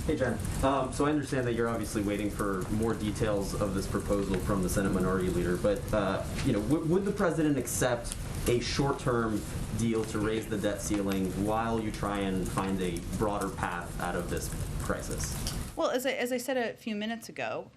Hey, Jen. So I understand that you're obviously waiting for more details of this proposal from the Senate Minority Leader, but would the president accept a short-term deal to raise the debt ceiling while you try and find a broader path out of this crisis? Well, as I said a few minutes ago,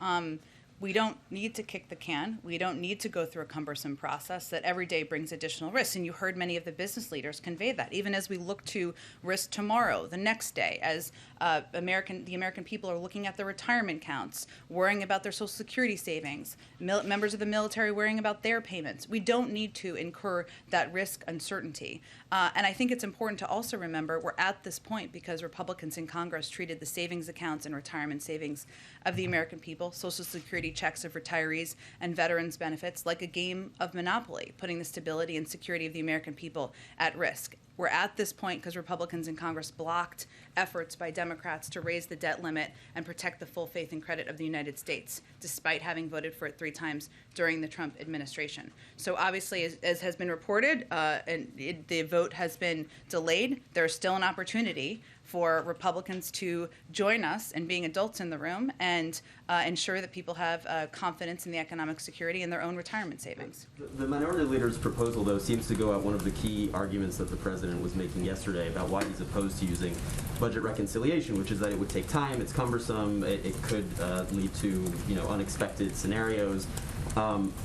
we don't need to kick the can. We don't need to go through a cumbersome process that every day brings additional risks. And you heard many of the business leaders convey that, even as we look to risk tomorrow, the next day, as the American people are looking at their retirement counts, worrying about their Social Security savings, members of the military worrying about their payments. We don't need to incur that risk uncertainty. And I think it's important to also remember we're at this point because Republicans in Congress treated the savings accounts and retirement savings of the American people, Social Security checks of retirees, and veterans' benefits like a game of Monopoly, putting the stability and security of the American people at risk. We're at this point because Republicans in Congress blocked efforts by Democrats to raise the debt limit and protect the full faith and credit of the United States, despite having voted for it 3 times during the Trump administration. So obviously, as has been reported, the vote has been delayed. There's still an opportunity for Republicans to join us in being adults in the room and ensure that people have confidence in the economic security and their own retirement savings. The minority leader's proposal, though, seems to go at one of the key arguments that the president was making yesterday about why he's opposed to using budget reconciliation, which is that it would take time, it's cumbersome, it could lead to unexpected scenarios.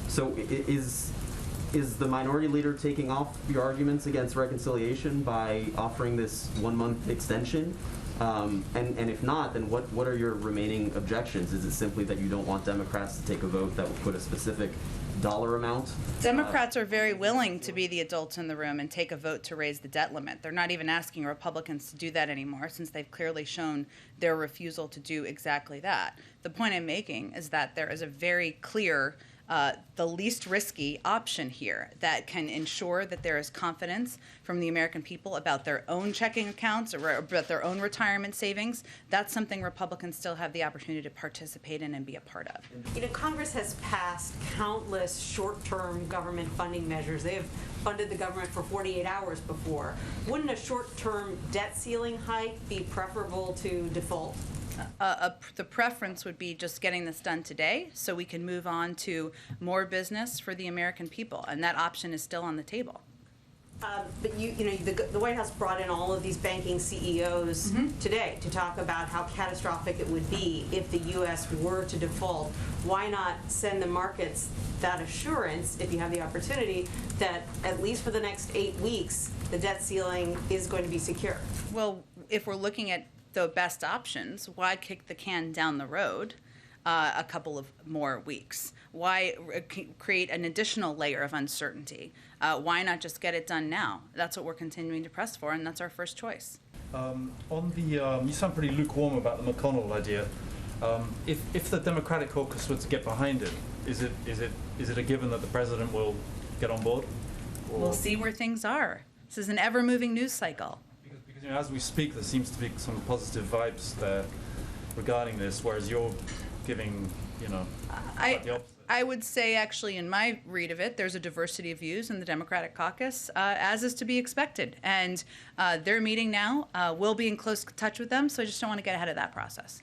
So is the minority leader taking off your arguments against reconciliation by offering this 1-month extension? And if not, then what are your remaining objections? Is it simply that you don't want Democrats to take a vote that would put a specific dollar amount? Democrats are very willing to be the adults in the room and take a vote to raise the debt limit. They're not even asking Republicans to do that anymore, since they've clearly shown their refusal to do exactly that. The point I'm making is that there is a very clear the least risky option here that can ensure that there is confidence from the American people about their own checking accounts or about their own retirement savings. That's something Republicans still have the opportunity to participate in and be a part of. Congress has passed countless short-term government funding measures. They have funded the government for 48 hours before. Wouldn't a short-term debt ceiling hike be preferable to default? The preference would be just getting this done today so we can move on to more business for the American people, and that option is still on the table. But the White House brought in all of these banking CEOs today to talk about how catastrophic it would be if the U.S. were to default. Why not send the markets that assurance, if you have the opportunity, that at least for the next 8 weeks, the debt ceiling is going to be secure? Well, if we're looking at the best options, why kick the can down the road a couple of more weeks? Why create an additional layer of uncertainty? Why not just get it done now? That's what we're continuing to press for, and that's our first choice. You sound pretty lukewarm about the McConnell idea. If the Democratic caucus were to get behind it, is it a given that the president will get on board? Or? We'll see where things are. This is an ever-moving news cycle. Because as we speak, there seems to be some positive vibes there regarding this, whereas you're giving, the opposite. I would say, actually, in my read of it, there's a diversity of views in the Democratic caucus, as is to be expected. And they're meeting now. We'll be in close touch with them, so I just don't want to get ahead of that process.